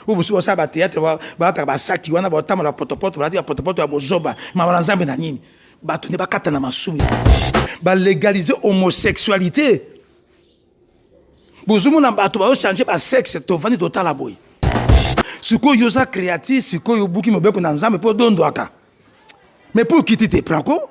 Ou si ça ba théâtre ba saki wana ba tama la potopoto ba potopoto ya bozoba ma balanzambe na nini ba to ne ba kata na masumi ba légaliser homosexualité bozumu na ba to ba changer ba sexe to vani total la boy siko yoza créatif siko yobuki mobeko na nzambe po dondo aka mais pour quitter tes prako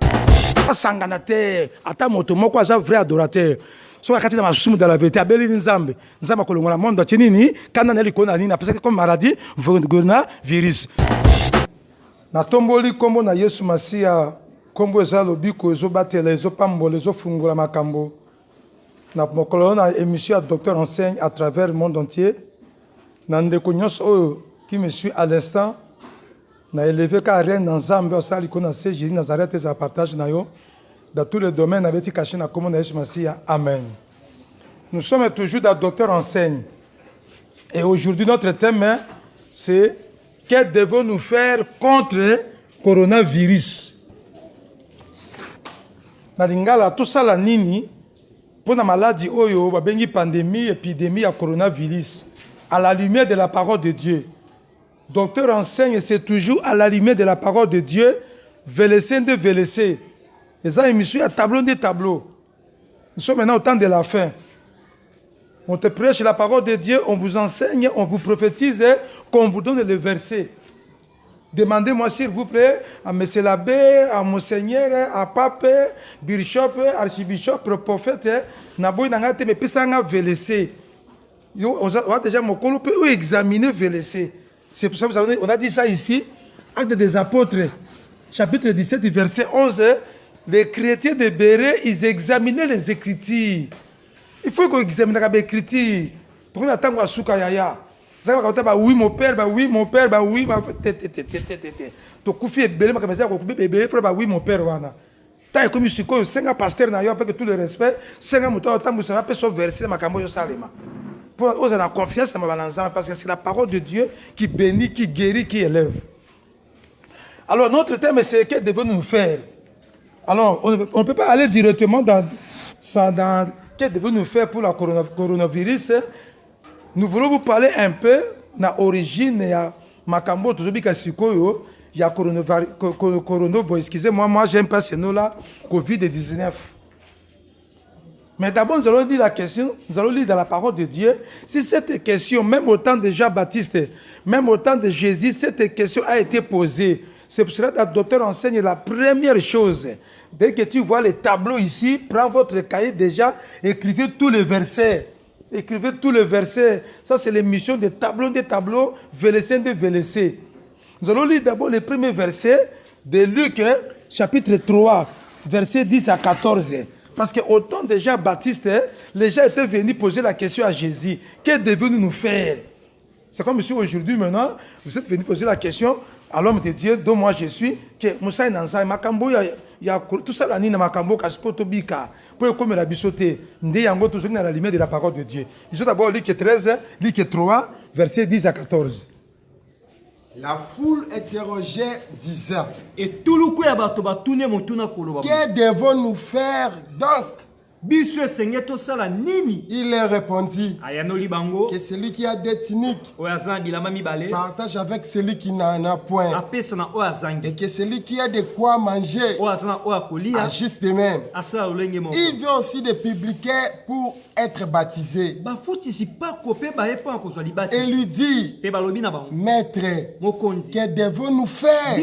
sangana te ata moto moko aza vrai adorateur so akati na masumu dans la vérité abeli nzambe nzambe kolongola monde atinini kana na likona nini parce que comme maladie gona virus na tomboli kombo na Yesu Masia kombo eza lobiko ezo batela ezo pambola ezo fungula makambo na mokolo na émission docteur enseigne à travers le monde entier na ndeko nyonso qui me suit à l'instant na élevé ka reine nzambe osali kona se Jésus Nazareth et partage na yo dans tous les domaines avec caché na kombo na Yesu Masia. Amen. Nous sommes toujours dans docteur enseigne et aujourd'hui notre thème c'est que devons-nous faire contre coronavirus. Na lingala tout ça la nini pour la maladie oyo babengi pandémie épidémie à coronavirus à la lumière de la parole de Dieu. Docteur enseigne, c'est toujours à la lumière de la parole de Dieu, VLC de VLC. Les émissions à tableau de tableau. Nous sommes maintenant au temps de la fin. On te prêche la parole de Dieu, on vous enseigne, on vous prophétise, qu'on vous donne le verset. Demandez-moi s'il vous plaît à M. l'abbé, à Monseigneur, à Pape, Bishop, Archibishop, Prophète, Naboy Nangate, mais Pissanga VLC. On va déjà examiner VLC. C'est pour ça qu'on a dit ça ici, Actes des Apôtres, chapitre 17, verset 11. Les chrétiens de Béret, ils examinaient les Écritures. Il faut qu'on examine les Écritures. Pour qu'on attende à Soukayaya. Oui, mon père, oui, mon père, oui, mon père. Tu koufi et belé, ma ça bébé, oui, mon père, wana. T'as comme si quoi, 5 pasteurs n'a avec tout le respect, 5 moutons, autant vous savez, son verset, ma camoyo salema. Pour oser la confiance à ma balançant, parce que c'est la parole de Dieu qui bénit, qui guérit, qui élève. Alors, notre thème, c'est que devons-nous faire? Alors, on ne peut pas aller directement dans que devons-nous faire pour la coronavirus. Nous voulons vous parler un peu de l'origine de Makambo, il y a coronavirus, excusez-moi, moi j'aime pas ce nom-là, Covid-19. Mais d'abord, nous allons dire la question, nous allons lire dans la parole de Dieu. Si cette question, même au temps de Jean-Baptiste, même au temps de Jésus, cette question a été posée. C'est pour cela que le docteur enseigne la première chose. Dès que tu vois les tableaux ici, prends votre cahier déjà, écrivez tous les versets. Écrivez tous les versets. Ça, c'est l'émission des tableaux, VLC de VLC. Nous allons lire d'abord les premiers versets de Luc, chapitre 3, versets 10 à 14. Parce qu'au temps de Jean-Baptiste, les gens étaient venus poser la question à Jésus. Que devons-nous faire? C'est comme si aujourd'hui, maintenant, vous êtes venus poser la question à l'homme de Dieu, dont moi je suis, que Moussa Nansa, Makambo, il y a tout ça, la Nina Makambo, Kaspoto Bika, pour comme la bisoté, Ndeyango, tout ça, dans la lumière de la parole de Dieu. Ils sont d'abord Luc 13, Luc 3, versets 10 à 14. La foule interrogeait, disant: que devons-nous faire donc? Il leur répondit que celui qui a des tuniques partage avec celui qui n'en a point, et que celui qui a de quoi manger agisse de même. Il veut aussi des publicains pour être baptisés. Et lui dit: Maître, que devons-nous faire?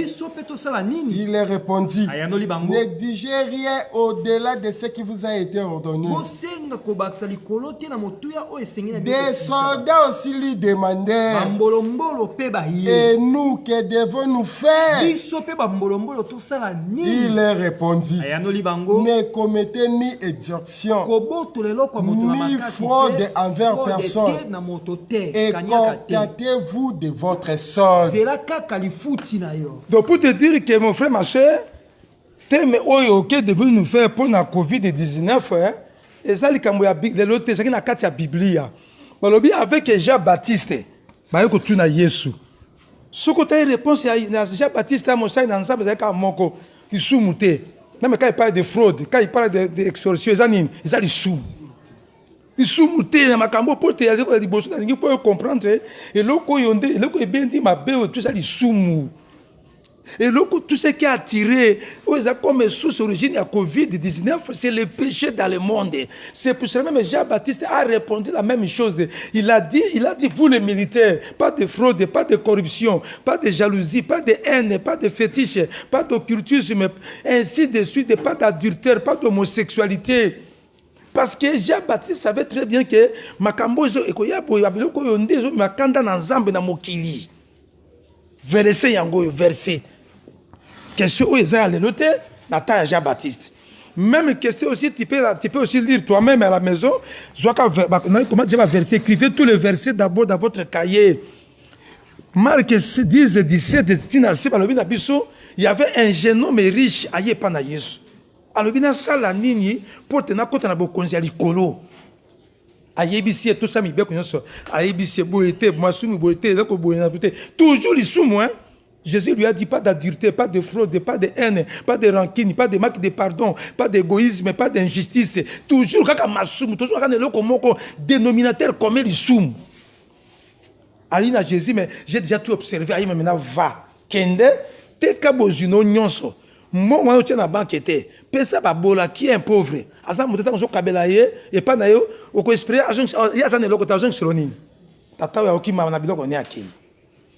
Il leur répondit: n'exigez rien au-delà de ce qui vous a été ordonné. Des soldats aussi lui demandèrent: et nous, que devons-nous faire? Il leur répondit: ne commettez ni extorsion, ni fraude envers personne, et contentez-vous de votre solde. Donc pour te dire que mon frère, ma soeur, thème oyo que devons-nous faire pour la Covid-19, et ça, c'est la carte de la Bible. Avec Jean-Baptiste, tu as Jésus. Ce que tu as réponse à Jean-Baptiste, il sous-mouté. Même quand il parle de fraude, quand il parle d'extorsion, ils ont sous. lisumu te na makambo po te ya liboso na lingi po comprendre eloko yonde eloko ebendi mabe tout ça lisumu. Et tout ce qui a attiré, comme source origine à Covid-19, c'est le péché dans le monde. C'est pour cela que même Jean-Baptiste a répondu la même chose. Il a dit, vous les militaires, pas de fraude, pas de corruption, pas de jalousie, pas de haine, pas de fétiche, pas d'occultisme, ainsi de suite, pas d'adultère, pas d'homosexualité. Parce que Jean-Baptiste savait très bien que Makambo, verset yango verset. Question où ils ont allé noter, Nathan Jean-Baptiste. Même question aussi, tu peux aussi lire toi-même à la maison. Comment dire verset? Écrivez tous les versets d'abord dans votre cahier. Marc 10, 17, il y avait un jeune homme riche à Yepana Yesu. Alors, il y a un salanini pour tenir compte de la bokonzi à l'icolo. Ayebisi tout ça mi bien connaissant. Ayebisi boité, masumu boité, toujours les sous moi. Jésus lui a dit pas d'adultère, pas de fraude, pas de haine, pas de rancune, pas de manque de pardon, pas d'égoïsme, pas d'injustice. Toujours kaka masumu, toujours kaka neloko moko dénominateur comme les sous. Alina Jésus mais j'ai déjà tout observé. Aïe maintenant va. Kende te kabozino nyonso. Moi, je suis dans la banque. Pesa babola qui est un pauvre. Asa mutata mso kabela ye et pas na yo oko esprit ya za neloko ta zongi seloni. Tata ya okima na biloko ne akei.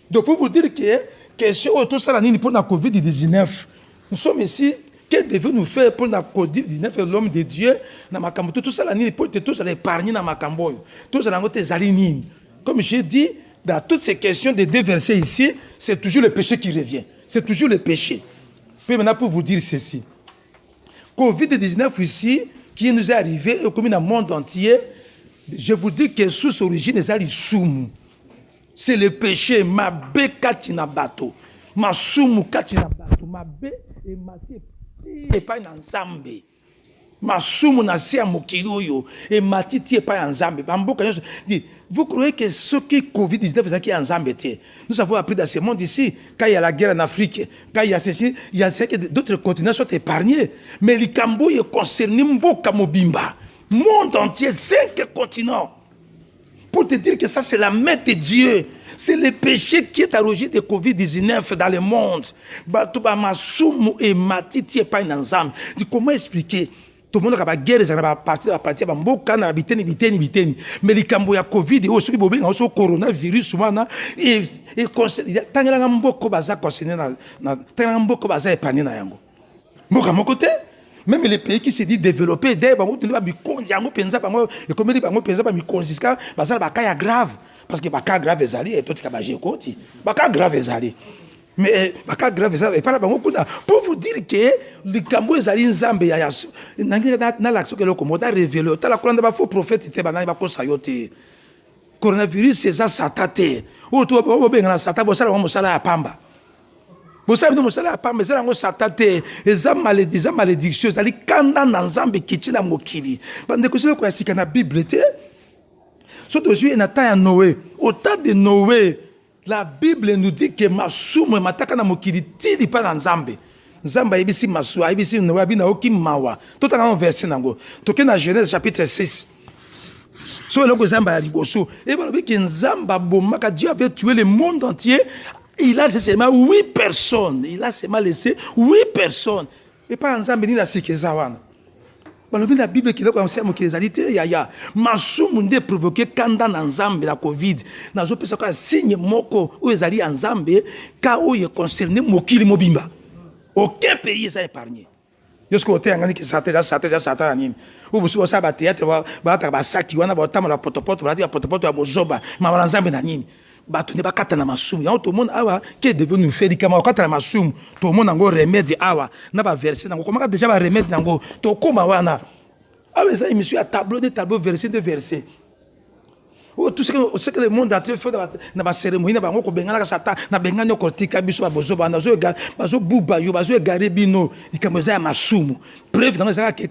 Donc pour vous dire que question tout ça la nini pour la Covid-19. Nous sommes ici, que devons-nous faire pour la Covid-19 l'homme de Dieu na makambo tout ça la nini pour tout ça l'épargner na makambo. Tout ça la ngote zali nini. Comme j'ai dit dans toutes ces questions des deux versets ici, c'est toujours le péché qui revient. C'est toujours le péché. Puis maintenant, pour vous dire ceci. Covid-19 ici, qui nous est arrivé, comme dans le monde entier, je vous dis que sous origine, c'est le péché. Ma bé katina bato. Ma sumu katina bato. Ma bé et ma ti pas dans Zambé. Ma sumu na sia mokiloyo et ma ti pas en Zambé. Vous croyez que ce qui Covid-19 qui est en Zambé, nous avons appris dans ce monde ici, quand il y a la guerre en Afrique, quand il y a ceci, il y a que d'autres continents sont épargnés. Mais le Cambo est concerné Mboka Mobimba. Monde entier, 5 continents. Pour te dire que ça, c'est la main de Dieu. C'est le péché qui est à l'origine de Covid-19 dans le monde. Batuba Masumu et Matiti et pas en Zambé. Comment expliquer? Tout le monde a guerre, ça va partir à Mboka, na biteni. Mais les cambo ya Covid, aussi bobé, aussi coronavirus, et tangela Mboko baza concerné na tangela Mboko baza épargné na yango. Mboka mon côté, même les pays qui se disent développés, des bango tu ne vas mi konzi yango penza bango, et comme les bango penza ba mi konziska, baza ba kaya grave, parce que ba kaya grave ezali et tout ka ba je koti, ba kaya grave ezali. Mais pour vous dire que les Cambo ezali nzambe ya na l'action que le commandant révélé ta la colonne ba faux prophète te bana ba ko sayote coronavirus c'est ça satate o to bo benga sata bo sala mo sala ya pamba bo sala mo sala ya pamba sala ngo satate eza malédiction ezali kanda na nzambe kitina mokili bande ko sala ko sika na bible te so dozu na ta ya Noé au temps de Noé. La Bible nous dit que Masumu mataka na mokili tidi pa na Nzambe. Nzamba ibisi masu, ibisi Noé bina oki mawa. Tout un verset nango. Toke na Genèse chapitre 6. So eloko Nzamba ya liboso. Et balobi que Nzamba bomaka Dieu avait tué le monde entier. Il a laissé seulement 8 personnes. Il a seulement laissé 8 personnes. Et pas Nzamba ni na sikeza wana. Balobi la Bible qui est comme ça mokezalité ya masumu nde provoquer kanda na Nzambe la Covid nazo pesa ka signe moko o ezali en Nzambe ka o est concerné mokili mobimba aucun pays est épargné yosko te ngani ki sata nini o busu o saba théâtre ba ta ba saki wana ba tamala potopoto ba ti potopoto ya bozoba ma Nzambe na nini bato ne ba kata na masumu ya tout le monde awa qui est devenu faire kama kata na masumu tout le monde ngo remède awa na ba verset nango komaka déjà ba remède nango to koma wana awa ça monsieur a tableau verset de verset oh tout ce que le monde entier fait na ba cérémonie na bango ko bengana ka sata na bengana ko tika biso ba bozo ba nazo ga bazo buba yo bazo gare bino ikamoza ya masumu preuve dans ça que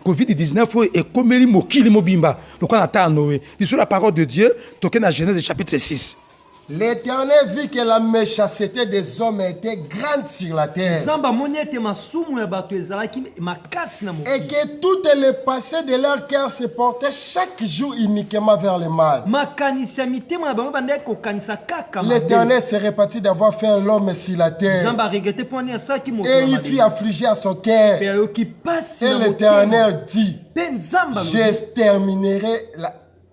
Covid-19 est comme mokili mobimba donc on attend Noé sur la parole de Dieu toke na Genèse chapitre 6. L'Éternel vit que la méchanceté des hommes était grande sur la terre. Et que toutes les pensées de leur cœur se portaient chaque jour uniquement vers le mal. L'Éternel se repentit d'avoir fait l'homme sur la terre. Et il fut affligé à son cœur. Et l'Éternel dit, j'exterminerai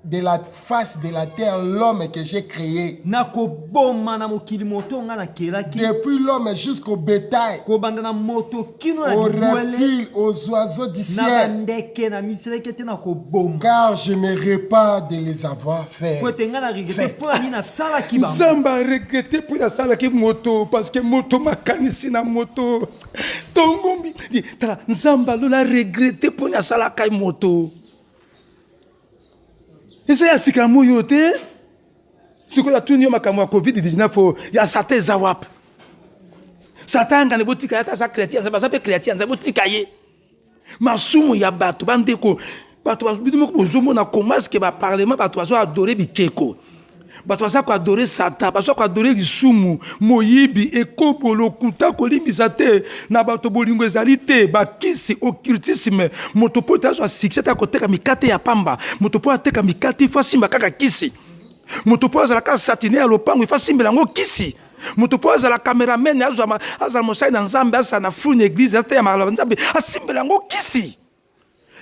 de la face de la terre l'homme que j'ai créé. Depuis l'homme jusqu'au bétail, aux reptiles, aux oiseaux du ciel. Car je me répare de les avoir fait. Zamba regretté pour la salle qui moto parce que moto m'a canissé na moto. Tongombi dit Zamba l'a regretté pour la salle qui moto. Et c'est ainsi qu'à Moyote, ce qu'on a tout dit au Covid-19, il y a Satan Zawap. Satan, quand les boutiques, il y a chrétien, c'est pas ça, chrétien, c'est boutique. Masumu, il y a Bato, Bandeko. Bato, on a commencé que le Parlement, Bato, a adoré Bikeko. Bato, a adoré Satan, Bato, a adoré Sumu, Moyibi, Ekobo, Lokuta, Kolimisate, Nabato Bolingo Zalite, Bakisi, Okirtisme, Motopo, a succès à côté de Mikate ya Pamba, Motopo a teka Mikate, Fassimba Kaka Kisi, Motopo a la case satinée à l'Opang, Fassimba Lango Kisi. Motopo a la caméraman, Azamosai dans Zambia, na fou une église, a Simbelango Kisi.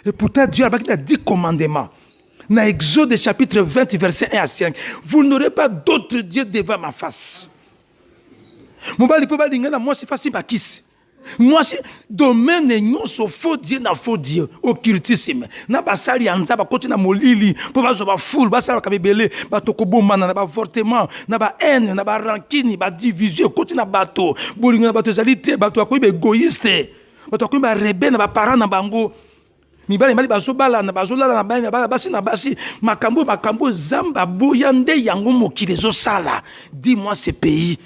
Et pourtant, Dieu a dit commandements. Dans Exode chapitre 20, verset 1 à 5, vous n'aurez pas d'autre Dieu devant ma face. Moi, c'est facile à kiss. Moi, c'est domaine non so faux Dieu na faux Dieu au cultisme. Na basali anza ba koti na molili pour ba zo ba foule ba sala ka bebele ba tokoboma na ba avortement na ba haine na ba rancune ba division koti na bato bolinga na bato zalité bato akoyi égoïste bato akoyi ba rebelle na ba parents na bango. Mibali mali bazobala na bazolala na bana basi na basi makambo zamba boyande yango mokili zo sala. Dis-moi ce pays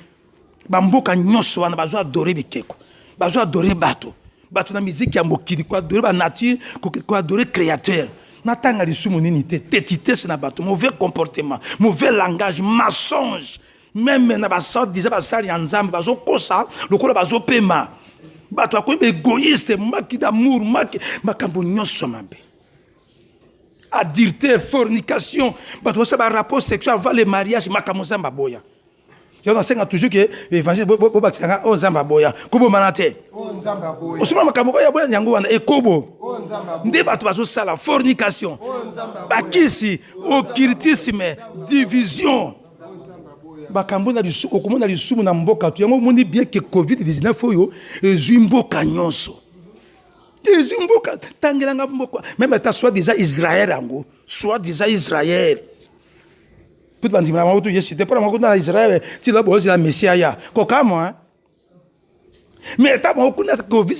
bamboka nyonso wana bazo adorer bikeko. Bazo adorer bato. Bato na musique ya mokili ko adorer ba nature ko adorer créateur. Natanga lisumu nini te tétité na bato, mauvais comportement, mauvais langage, mensonge. Même na ba sort déjà ba sali ya nzambe bazo kosa lokola bazo pema. Bato akoyi égoïste, maki d'amour, maki makambo nyonso mabe. Adultère, fornication, bato ça ba rapport sexuel avant le mariage makambo zamba boya. On enseigne toujours que l'évangile bobakisanga o nzamba boya kobo manate o nzamba boya osuma makambo ya boya nyango wana ekobo o nzamba nde bato bazo sala fornication o nzamba bakisi occultisme division bakambo na lisu okomona lisumu na mboka tu yango moni bien que Covid-19 oyo ezwi mboka nyonso ezwi mboka tangelanga mboka même ta soit déjà Israël ango soit déjà Israël. Tout le monde dit, mais c'était pas dans Israël, tu l'as besoin de la Messie. Comment? Mais tu as beaucoup de Covid.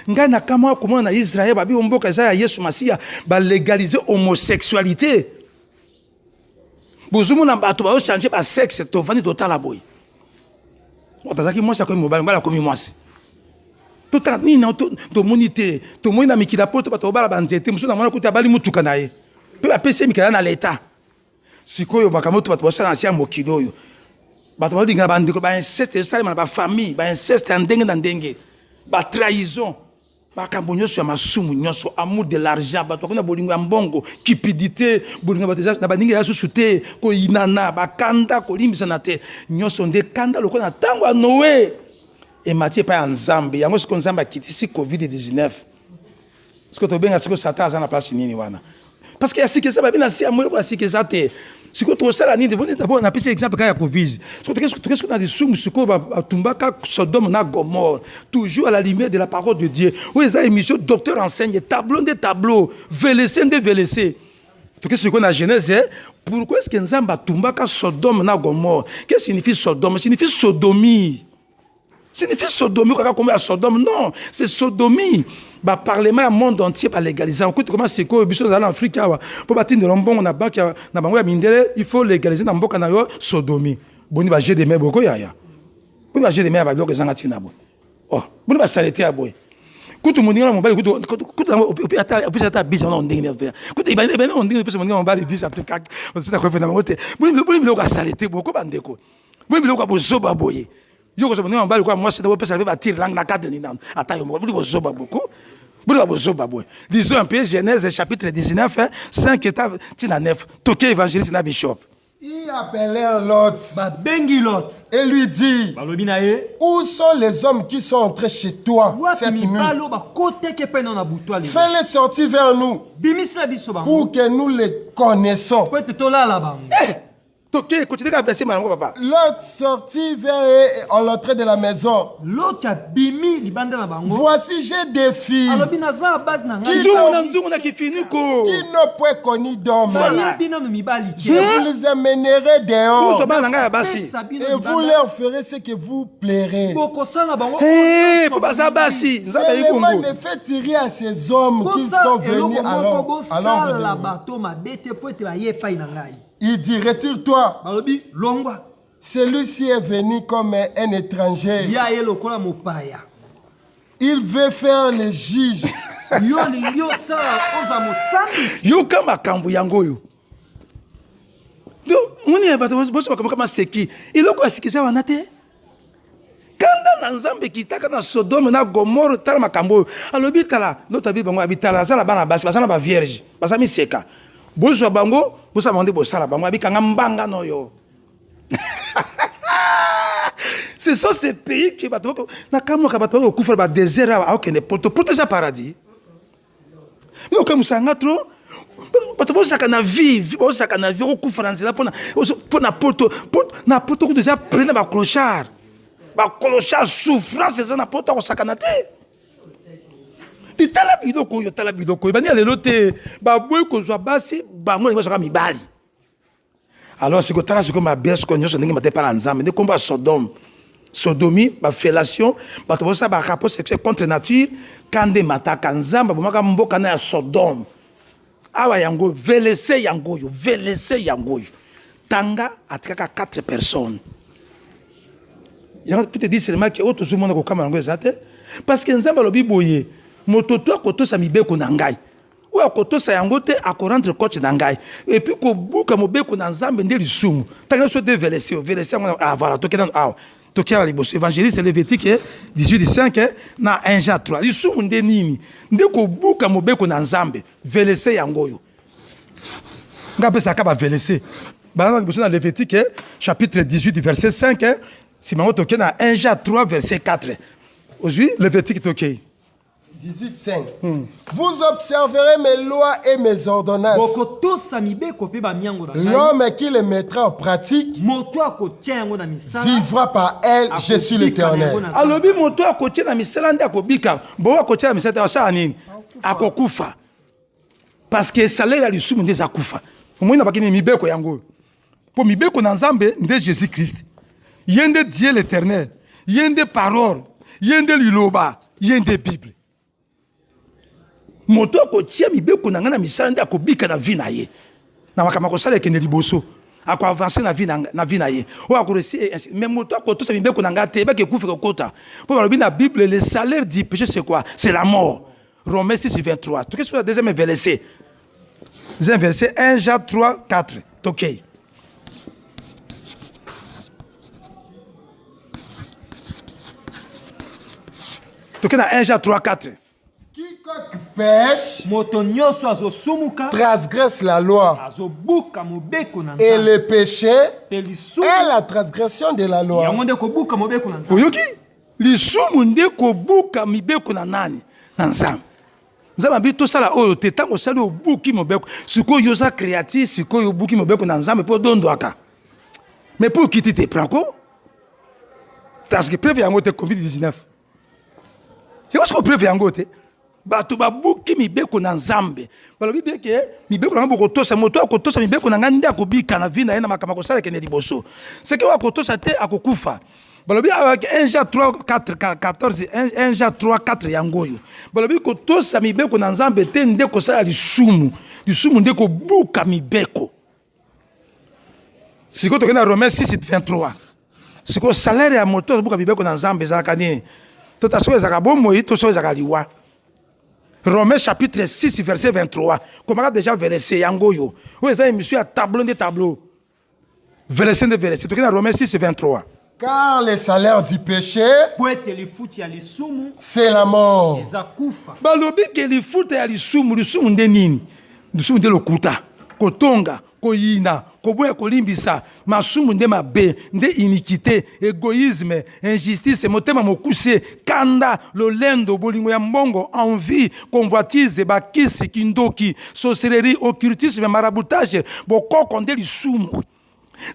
Ngana kama comment na Israël, babi omboka za Yesu Masia, ba légaliser homosexualité. Bozumu na bato ba changer ba sexe, to vani total aboy. Otazaki moi ça comme mobile, bala comme moi. Tout a ni na to monité, to moi na mikila poto ba to bala banzete, muso na mona kuta bali mutuka nae. Pe ba pese mikala na l'état. Sikoyo bakamoto bato basala ancien mokili oyo bato badinga bandeko ba inceste salema ba famille ba inceste ndenge na ndenge ba trahison bakambo nyonso ya masumu nyonso amour de l'argent bato kuna bolingo ya mbongo cupidité bolingo bato na bandinga ya susute ko inana bakanda ko limbisa na te nyonso nde kanda lokona na tango ya Noé et Matthieu pa nzambe yango siko nzambe akitisi Covid-19 siko to benga siko Satan azana place nini wana parce que si que ça va bien si amour pour si que ça te si que tu sala ni d'abord on a pris exemple quand il y a Covid qu'est-ce qu'on a des sous ce qu'on va tumbaka Sodome na Gomorrhe toujours à la lumière de la parole de Dieu où les émissions docteur enseigne tableau de tableau VLC de VLC tout ce qu'on a Genèse pourquoi est-ce que Nzamba tumbaka Sodome na Gomorrhe qu'est-ce que signifie Sodome signifie sodomie. Signifie sodomie, comme à Sodome, non, c'est sodomie. Bah, parlement du monde entier va légaliser. On écoute comment c'est quoi, dans l'Afrique, pour bâtir de l'ombon, on a banque, il faut légaliser dans le monde sodomie. Bon, il va gérer des mères, beaucoup, ya. Bon, il va gérer des mères avec l'eau que j'en ai tiré. Oh, bon, il va s'arrêter à boy. kutu moninga mobali kutu ata bisa na ndenge ne kutu ibane na ndenge pesa moninga mobali bisa tukaka osita ko fena mote buli biloko asalete boko bandeko buli biloko bozoba boye yo ko so moninga mobali ko moi c'est de pesa ba tire lang na cadre ni nan ata yo buli bozoba boko buli bozoba boye. Lisons un peu Genèse chapitre 19 5 état tina 9 toke évangéliste na bishop. Ils appelèrent Lot et lui dit, où sont les hommes qui sont entrés chez toi cette nuit? Fais-les sortir vers nous pour que nous les connaissons. L'autre sortit vers eux en l'entrée de la maison. Voici, j'ai des filles qui n'ont point connu d'homme. Je vous les amènerai dehors et vous leur ferez ce que vous plairez. Seulement ne faites tirer à ces hommes qui sont venus alors. Il dit, retire-toi. Celui-ci est venu comme un étranger. Il veut faire le juge. Yo kama kambu yangoyo. Muni boso kama seki. Iloko asikisa wanate. Kanda na nzambe kitaka na Sodome na Gomorre tala makambo. Alobi tala, notre Bible bango abitala sala bana basi, basana ba vierge. Basami seka. Bozo bango, bosa mande bosala bango abikanga mbanga noyo. Ce sont ces pays qui bato na kamo ka bato ko ba désert a okene poto ça paradis. Mais comme ça ngatro bato bosaka na vie, bosaka na vie ko France là pona poto na poto ko déjà prendre ba clochard. Ba clochard souffrance ça na poto ko sakana te. Ti tala bidoko yo tala bidoko bani alelo te ba boy ko zwa basi ba ngo ngosaka mibali. Alors c'est que tala c'est comme ma bes ko nyoso ndenge mate para nzambe ne komba Sodome. Sodomie, ba fellation, ba to ça ba rapport sexuel contre nature, kande mataka nzamba bomaka mboka na Sodome. Awa yango velese yango yo, velese yango yo. Tanga atikaka 4 personnes. Il y a peut-être dit seulement que autre monde ko kama yango ezate parce que nzamba lobi boye moto to ko to sa mibeko na ngai. Ou akoto sa yango te akorendre coach na ngai. Et puis ko buka mobeko na nzambe nde lisumu. Tanga so de velese, velese voilà to kenan awa. Évangéliste Lévitique 18:5 na 1 Jean 3. Lisumu nde nini? Nde ko buka mobeko na nzambe. Velese yango yo. Ngape saka ba velese. Bana liboso na Lévitique chapitre 18 verset 5 si mango toke na 1 Jean 3 verset 4. Aujourd'hui Lévitique toke 18:5. Vous observerez mes lois et mes ordonnances. L'homme qui les mettra en pratique vivra par elle. Je suis l'Éternel. Alobi moto akotie na misala nda kobika. Bo akotie na misala sa nini? Akokufa. Parce que salaire ya lisumu nde za kufa. Omoi na bakini mibeko yango. Po mibeko na Nzambe nde Jésus Christ. Yende Dieu l'Éternel. Yende parole. Yende liloba. Yende Bible. Moto ko tia mibeko na ngana misala nda ko bika na vie na ye na makama ko sala ekende liboso ako avancer na vie na ye o akoresi mais moto ko to sa mibeko na ngate ba ke kufa ko kota po balobi na Bible le salaire du péché c'est quoi? C'est la mort. Romains 6:23. Tu qu'est-ce que la deuxième verset? Deuxième verset 1 Jean 3:4. OK. Tu na 1 Jean 3:4. Quiconque pêche transgresse la loi. Et le péché est la transgression de la loi. Oyoki lisumu nde ko buka mibeko na nani na nzambe. Nzambe bi to sala oyo te tango sala obuki mobeko siko yo za créatif siko yo buki mobeko na nzambe po dondo aka. Mais pour quitter te prako parce que preuve yango te Covid-19. Je pense que preuve yango te bato babuki mibeko na nzambe balobi beke mibeko na boko tosa moto akotosa mibeko na nganda kobika na vina na makama kosala kene liboso c'est que akotosa te akokufa balobi avec 1 Jean 3:14 1 Jean 3:4 yangoyo balobi kotosa mibeko na nzambe te nde kosala lisumu nde kobuka mibeko siko tokena Romains 6:23 siko salaire ya moto kobuka mibeko na nzambe zalaka nini to taso ezaka bomo to so ezaka liwa Romains chapitre 6 verset 23. Comment déjà verset yangoyo. Où est-ce monsieur a tableau de tableau. Verset de verset. Donc Romains 6 23. Car le salaire du péché, c'est la mort. Balobi ke li futa ya lisumu nde nini? Lisumu nde lokuta, kotonga, koyina, koboya kolimbisa, masumu nde mabe, nde iniquité, égoïsme, injustice, motema mokuse, kanda, lolendo, bolingo ya mbongo, envie, convoitise, bakisi, kindoki, sorcellerie, occultisme, maraboutage, bokoko nde lisumu.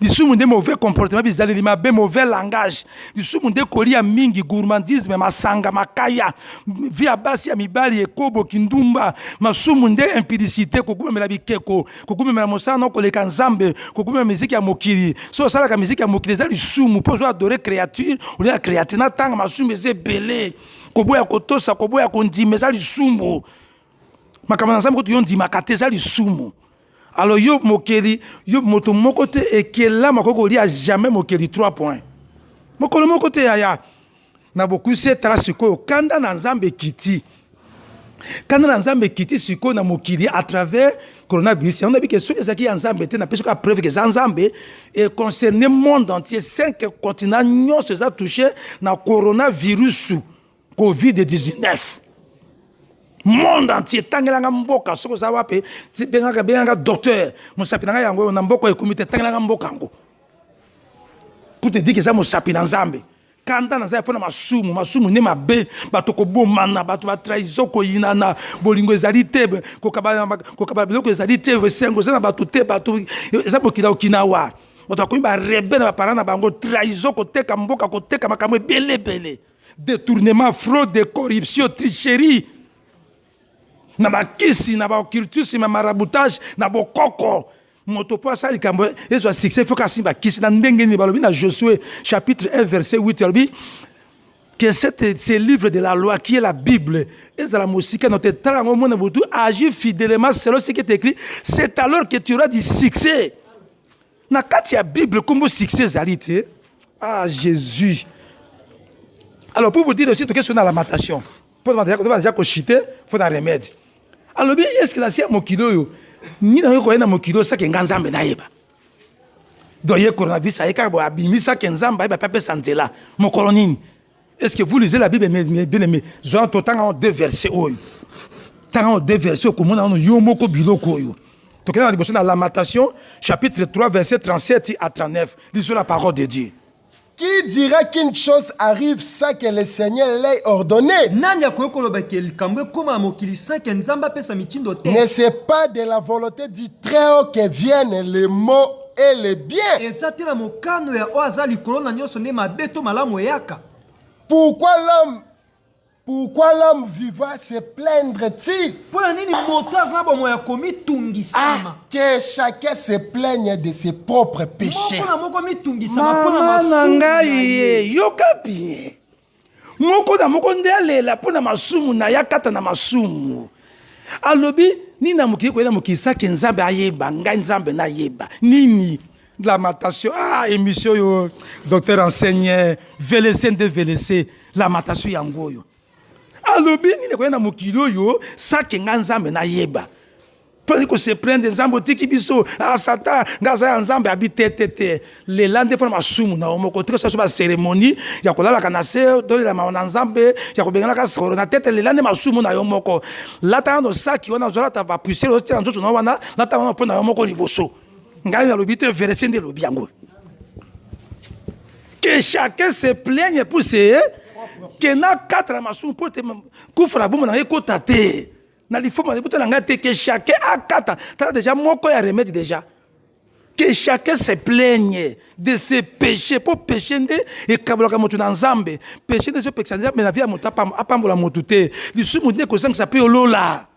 Lisumu nde mauvais comportement bizali li mabe mauvais langage. Lisumu nde kolia mingi gourmandisme masanga makaya via basi ya mibali ekobo kindumba masumu nde impudicité kokumemela bikeko kokumemela mosana koleka nzambe kokumemela muziki ya mokili so sala ka muziki ya mokili za lisumu pour adorer créature ou la créature na tanga masumu ezebele koboya kotosa koboya kondima za lisumu makamana nzambe ko tuyondima kate za lisumu. Alors, yo mokeli, yo moto mokote et kela makoko li a jamais mokeli 3 points. Mokolo mokote ya na beaucoup c'est trasiko kanda na nzambe kiti. Kanda na nzambe kiti siko na mokili à travers coronavirus. On a vu que ceux qui en nzambe te na peso ka preuve que nzambe est concerné monde entier 5 continents nyos se touché na coronavirus COVID-19. Monde entier tangelanga mboka soko za wape benga docteur mosapi nanga yango na mboko ekomite tangelanga mboka ngo pour te dire que ça mosapi na nzambe kanda na za pona masumu ne mabe bato ko bomana bato ba trahison ko yinana bolingo ezali te ko kabala biloko ezali te sengo za na bato te bato za bokila okinawa bato ko ba rebe na parana na bango trahison ko teka mboka ko teka makamwe belebele détournement fraude corruption tricherie na bakisi na bacultus na maraboutage na bokoko moto po asali kambo ezo succès faut kasi bakisi na ndenge ni balobi na Josué chapitre 1 verset 8 albi que ce livre de la loi qui est la Bible ezala mosika notre tarango mona botu agir fidèlement selon ce qui est écrit c'est alors que tu auras du succès na kati ya Bible comme succès zalité ah Jésus. Alors pour vous dire aussi que c'est la lamentation pour déjà ko chiter faut un remède. Alors bien est-ce que la sia mokilo yo ni na ko na mokilo sa ke nganzambe na yeba doye coronavirus ayeka bo abimisa ke nzamba ba pape santela mokolo nini est-ce que vous lisez la Bible bien aimé Jean totanga 2 versets oyo tanga 2 versets ko mona no yo moko biloko oyo to kana liboso na lamentation chapitre 3 verset 37 à 39 lisons la parole de Dieu. Qui dira qu'une chose arrive sans que le Seigneur l'ait ordonné? Ne c'est pas de la volonté du Très-Haut que viennent les maux et les biens. Pourquoi l'homme vivant se plaindre-t-il? Que chacun se plaigne de ses propres péchés. Lamentation, ah, émission yo, docteur enseignant, VLC, lamentation yangoyo. Alobi ni ne koyena mokilo yo sake nzambe na yeba parce que se prendre nzambe tiki biso a satan ngaza nzambe abitete le lande pour masumu na omoko tiko so ba cérémonie ya kolala kana se dole la maona nzambe ya kobengana ka soro na tete le lande masumu na yomoko lata no saki wana zola ta ba puiser o tira nzoto no wana lata wana pona yomoko liboso ngai na lobite verset de lobi yango que chacun se plaigne pour ses que na 4 masou pour te kufra bomo na ekota te na lifoma de botana ngate que chacun a 4 t'as déjà moko ya remède déjà que chacun se plaigne de ses péchés pour pécher nde et kabloka motu na nzambe péché de ce péché mais na vie motu apambola motu te lisumu nde ko sangisa pe olola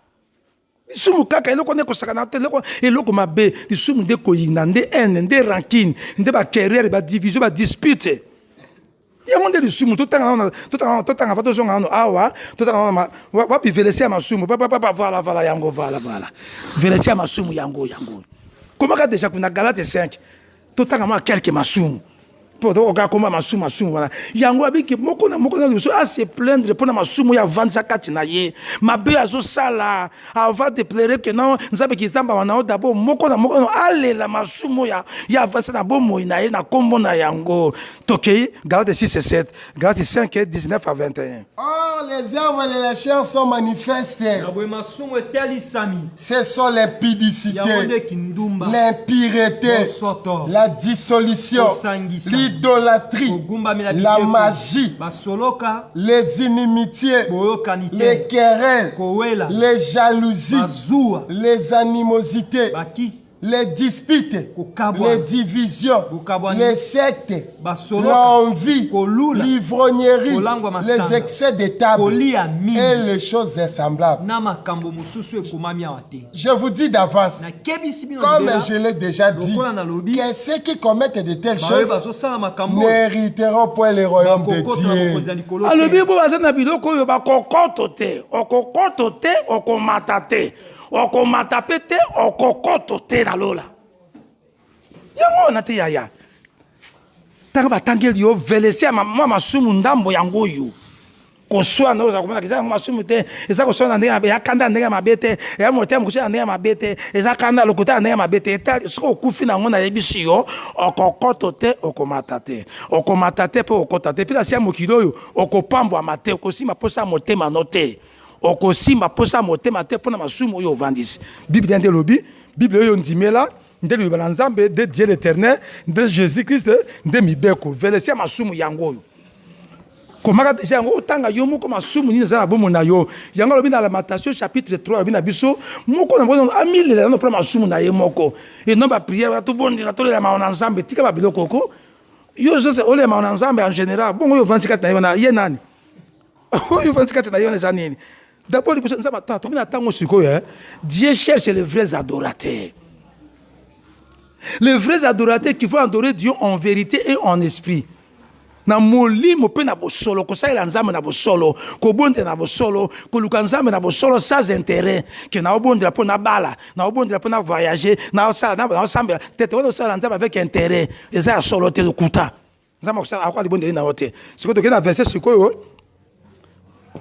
lisumu kaka eloko nde ko sakana te eloko mabe lisumu nde ko yina nde haine nde rancune nde ba querelle ba division ba dispute. Il y a un monde de sumu, tout le temps, tout zonga no awa, tout le temps, wa pi velesia masumu, papa voilà yango voilà. Velesia masumu yango. Comment ka déjà kuna Galate 5, tout le temps quelques masumu. Pour comment masumu voilà. Yango abiki moko na luso a se plaindre pour na masumu ya vanza kati na ye. Mabe azo sala avant de pleurer que non nzabe kizamba wana d'abord moko na ale la masumu ya vanza na bomo na ye na kombo na yango. Tokei Galates 6 et 7, Galates 5 et 19 à 21. Oh, les œuvres de la chair sont manifestes. Ce sont les pudicités, l'impureté, la dissolution, l'idolâtrie, la magie, les inimitiés, les querelles, les jalousies, les animosités, les disputes, les divisions, les sectes, l'envie, l'ivrognerie, les excès de table et les choses semblables. Je vous dis d'avance, comme je l'ai déjà dit, que ceux qui commettent de telles choses n'hériteront point le royaume de Dieu. Okomata pete okokoto te na lola yango na te yaya tanga batangeli yo velesi mama masumu ndambo yango yo koswa na oza komona kisa masumu te eza koswa na ndenge ya kanda ndenge mabete ya motem kusha ndenge mabete eza kanda lokota ndenge mabete etali soko kufi na ngona yebisi yo okokoto te okomata te pe okota te pila sia mokilo yo okopambwa mate okosima posa motema note okosimba posa motema te pona masumu oyo vandisi Bible nde lobi Bible oyo ndimela nde lobi na Nzambe de Dieu l'Éternel de Jésus-Christ nde mibeko velesia masumu yango oyo komaka deja yango otanga yo moko masumu nini za na bomo na yo yango lobi na Lamentation chapitre 3 lobi na biso moko na bono amilela no pona masumu na ye moko et non ba prière to bondi na to le ma na Nzambe tika ba biloko ko yo zo se ole ma na Nzambe en général bongo yo 24 na yo na ye nani yo 24 na yo na zanini. D'abord, Dieu cherche les vrais adorateurs. Les vrais adorateurs qui vont adorer Dieu en vérité et en esprit. Na moli mo pe na bosolo ko sa nzambe na bosolo ko bonde na bosolo ko luka nzambe na bosolo sans intérêt que na bonde la po na bala na bonde la po na voyager na sa na samba tete wona sa nzambe avec intérêt les a solo te kuta nzambe ko sa akwa li bonde na hote siko to ke na verset siko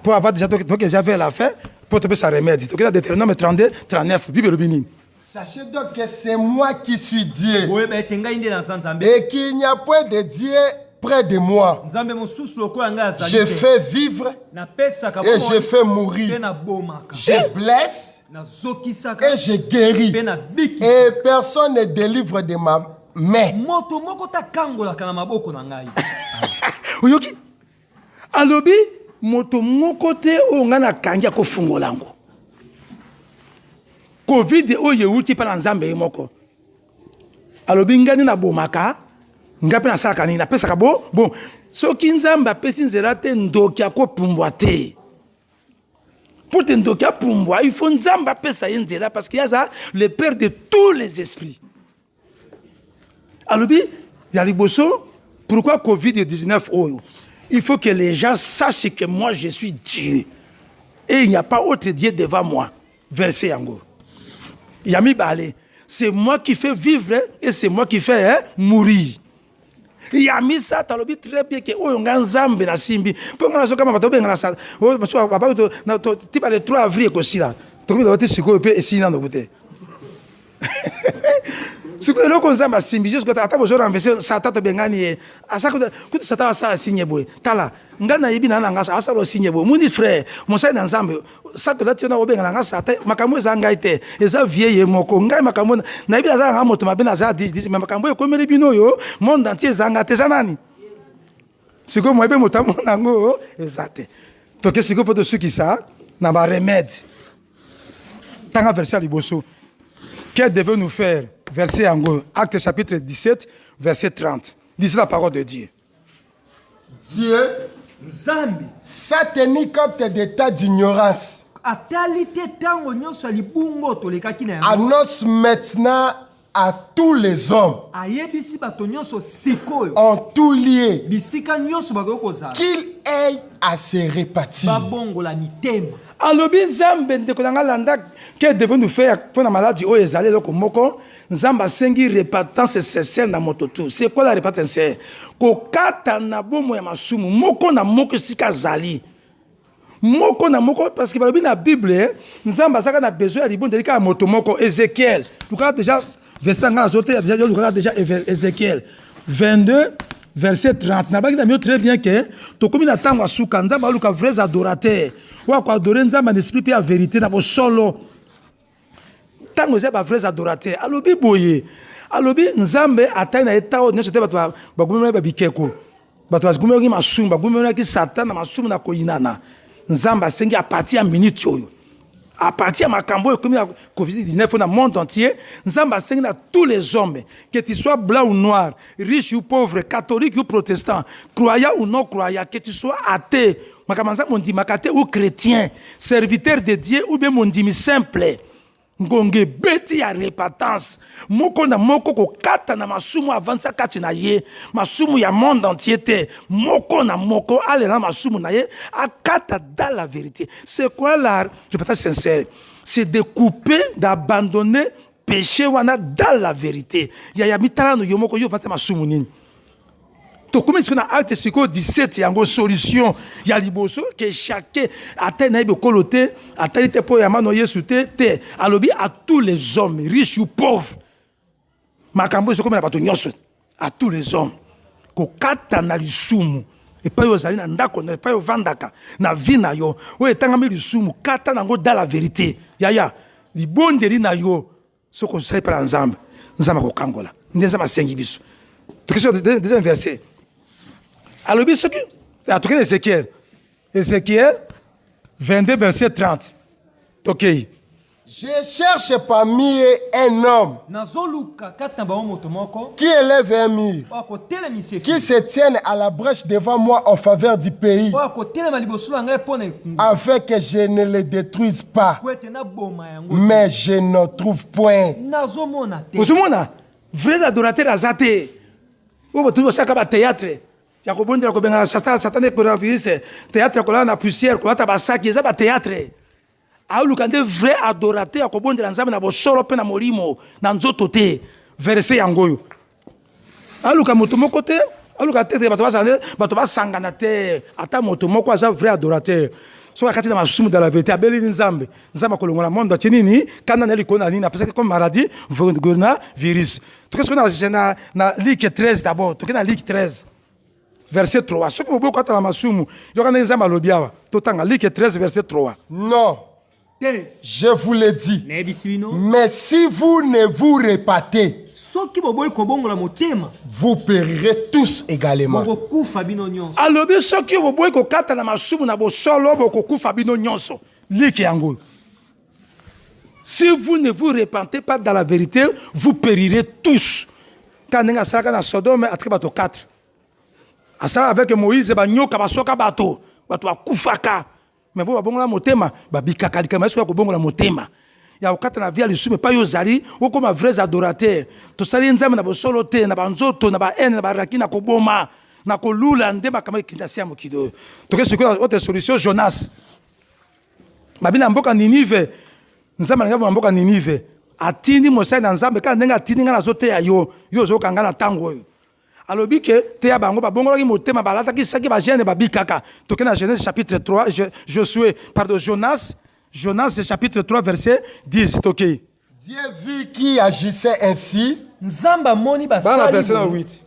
pour avoir déjà donc j'avais la fin pour te ça remède donc dans Deutéronome 32 39 Bible bénie. Sachez donc que c'est moi qui suis Dieu et qu'il n'y a point de Dieu près de moi. Je fais vivre et je fais mourir. Je blesse et je guéris. Et personne ne délivre de ma main. Alobi moto moko te onga na kangia ko fungolango covid oye uti pa na Nzambe moko alobi ngani na bomaka ngape na saka ni na pesa ka bon soki Nzambe apesi nzela te ndoki akopumbwa te pour te ndoki apumbwa il faut Nzambe apesa nzela parce qu'il y a ça le père de tous les esprits alobi ya liboso pourquoi covid-19 oyo. Il faut que les gens sachent que moi je suis Dieu. Et il n'y a pas autre Dieu devant moi. Verset Yango. Yami Bale. C'est moi qui fais vivre et c'est moi qui fais mourir. Yami ça, tu as très bien que on Nzambe na simbi. Pour nga so kama batobe ngana sa. O so papa to na to tipa le 3 avril ko sila. To mi dote siko pe esina no bote. Ce que l'on consomme à Simbi, jusqu'à ta besoin renverser sa tête bengani, à ça que ça t'a ça signé boy. Tala, ngana yibina nangasa, à ça le signé boy. Mon frère, mon saint ensemble, ça que là tu n'as pas bengana sa tête, makambo zangaite, et ça vieille moko, ngai makambo, na yibina za ngamoto mabina za 10, mais makambo comme les bino yo, monde entier zangate zanani. Ce que moi be motamo nango, exact. Donc ce que pour ceux qui ça, na ba remède. Tanga verset liboso. Qu'est devons-nous faire? Verset en gros, Acte chapitre 17, verset 30. Dis la parole de Dieu. Dieu, ça tenait compte d'état d'ignorance. Annonce maintenant à tous les hommes en tout lieu qu'il ait à se répartir. Alobi Nzambe ndeko na landa que devons nous faire pour la maladie o ezali loko moko Nzamba sengi répartance sincère na mototu. C'est quoi la répartance sincère? Ko kata na bomo ya masumu moko na moko sika zali. Moko na moko parce que balobi na Bible Nzamba saka na besoin ya libonde lika moto moko Ézéchiel. Tu as déjà verset ngana zote déjà Ézéchiel 22 verset 30. Na baki na mieux très bien que to komi na tango asuka Nzamba luka vrais adorateurs. Wa ko adorer Nzamba en esprit et en vérité na bo solo. Tango ze ba vrais adorateurs. Alobi boye. Alobi Nzambe atay na etao ne sote bato ba gumela ba bikeko. Bato bazigumela ki masumba, gumela ki Satan na masumu na koyinana. Nzamba sengi à partir à minute yoyo. À partir à makambo comme la Covid-19 dans le monde entier, Nzamba sengi à tous les hommes, que tu sois blanc ou noir, riche ou pauvre, catholique ou protestant, croyant ou non croyant, que tu sois athée, makamanza mondi makate ou chrétien, serviteur de Dieu ou bien mondimi simple. Ngonge beti ya repentance moko na moko ko kata na masumu avanza kati na ye masumu ya monde entier te moko na moko ale na masumu na ye akata dans la vérité. C'est quoi la repentance sincère? C'est de couper, d'abandonner péché wana dans la vérité. Ya mitala no yomoko yo vanza masumu nini. To comme ce qu'on a acte 17 yango solution ya liboso que chacun atteint na be kolote atteint te po ya mano yesu te alobi à tous les hommes riches ou pauvres makambo so comme na bato nyonso à tous les hommes ko kata na lisumu et pas yo zali na ndako na pas yo vandaka na vie na yo o etangami lisumu kata nango dans la vérité ya libondeli na yo soko sai para Nzamba ko kangola Nzamba sengi biso to question deuxième verset. Alors, ce qui a toqué Ézéchiel 22, verset 30. Ok. Je cherche parmi eux un homme qui élève un mur, qui se tienne à la brèche devant moi en faveur du pays, afin que je ne le détruise pas. Mais je ne trouve point. Vrais adorateurs azate. Ou tout ça comme théâtre. Yakobonde ko benga Satan ko ravirse théâtre ko na poussière ko ta basaki za ba théâtre. Aulu kande vrai adorateur yakobonde Nzambe na bo solo pe na molimo na nzoto te verset yangoyo. Aulu ka moto moko te, aulu ka te bato ba sangana te ata moto moko aza vrai adorateur. So akati na masumu de la vérité abeli Nzambe. Nzamba ko longola monde chenini kana na likona nini parce que comme maladie gouvernement virus. Tout ce qu'on a na Luc 13 d'abord, tout na Luc 13. Verset 3. Ce que vous pouvez la masumu, Luc 13, verset 3. Non, je vous le dis. Mais si vous ne vous répatez, vous périrez tous également. Alors, ce qui vous pouvez la masumu na bo solo boku fabino nyonso. Si vous ne vous repentez pas dans la vérité, vous périrez tous. Quand on a ça dans Sodome, à 4. Asala avec Moïse banyoka basoka bato akufaka mais bo babongola motema babikaka dikama esko ko bongola motema ya okata na via lisume pa yo zali okoma vrais adorateurs to sali Nzambe na bosolo te na banzoto na ba ene na baraki na koboma na kolula ndema kama kindasia mokido to ke sikola autre solution Jonas babina mboka Ninive Nzambe na mboka Ninive atindi mosai na Nzambe kana ndenga atindi ngana zote ya yo zo kanga na tango yo. Alors, te ya bango babongola ki motema balata ki saki ba gene ba bikaka. Toke na Genèse chapitre 3, Jonas chapitre 3 verset 10 toke. Dieu vit qui agissait ainsi. Nzamba moni basali. Verset 8.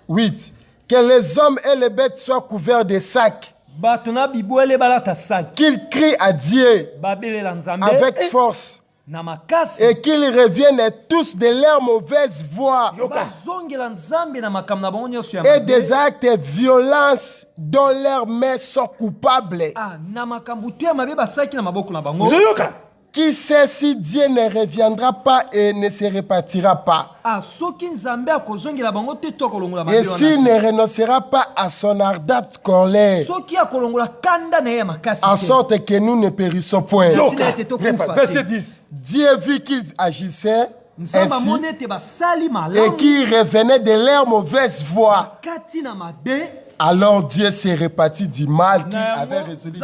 8. Que les hommes et les bêtes soient couverts de sacs. Batona bibwele balata sac. Qu'ils crient à Dieu avec force. Et qu'ils reviennent tous de leurs mauvaises voies et des actes de violence dont leurs mains sont coupables. Qui sait si Dieu ne reviendra pas et ne se répartira pas? Et s'il ne renoncera pas à son ardente colère, en sorte que nous ne périssons point. Verset 10. Dieu vit qu'ils agissaient ainsi, et qui revenaient de leur mauvaise voie. Alors Dieu s'est réparti du mal qui avait résolu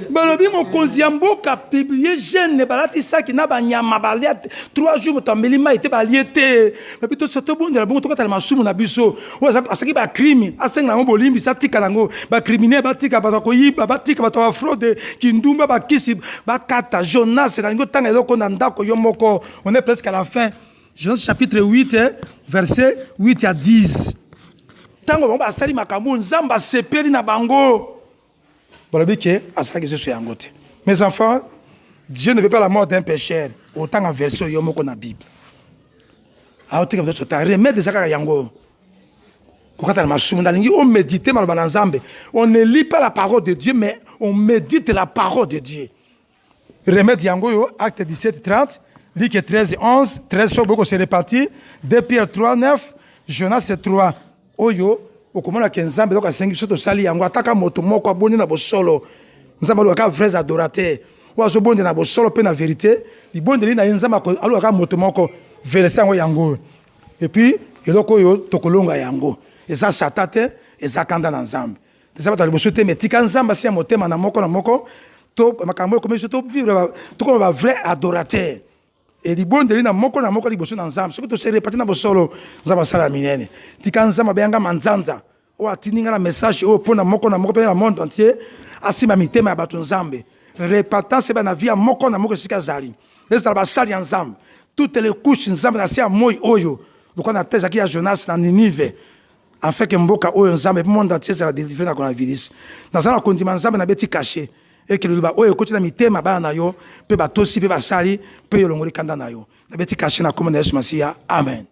balobi mokonzi ya mboka publié jeune balati saki na banyama balia 3 jours motameli ete balie te mais to soto bonde la bongo to kata masumu na biso oza asaki ba crime asenga ngo bolimbi satika nango ba criminel batika bato koyiba batika bato ba fraude kindumba bakisi bakata Jonas na ngo tanga eloko na ndako yo moko. On est presque à la fin. Jonas chapitre 8 verset 8 à 10. Tango bon basali makambo nzamba sepeli na bango. Balobi ke asala que ce soit yangote. Mes enfants, Dieu ne veut pas la mort d'un pécheur. Autant en version yo moko na Bible. A otika mto ta remède zakaka yango. Kokata masumu ndalingi on méditer mal banzambe. On ne lit pas la parole de Dieu mais on médite la parole de Dieu. Remède yango yo acte 17:30, Luc 13:11, 13 sur beaucoup c'est réparti, 2 Pierre 3:9, Jonas 3. Oyo okomona ke nzambe donc asengi soto sali yango ataka moto moko aboni na bosolo nzambe alaka vrais adorateurs wazo bonde na bosolo pe na vérité libondeli na nzambe alaka moto moko verset yango et puis eloko oyo tokolonga yango eza satate eza kanda na nzambe nzambe tali bosote metika nzambe si ya motema na moko to makambo comme soto vivre to ko ba vrai adorateur. Et libondeli na moko liboso na nzambe soki to se reparti na bosolo nzambe sala minene tika nzambe benga manzanza o atininga na message o pona moko pe na monde entier asima mitema ya bato nzambe repentance ba na vie moko sika zali ezala ba sali ya nzambe toutes les couches nzambe na sia moi oyo lokwa na teja ki ya Jonas na Ninive afin que mboka oyo nzambe monde entier sera délivré na coronavirus na sala kondima nzambe na beti caché. Et que le bas oyo koti na mitema ba na yo pe ba tosi pe ba sali pe yo longoli kanda na yo na beti caché na komona Yesu Masia. Amen.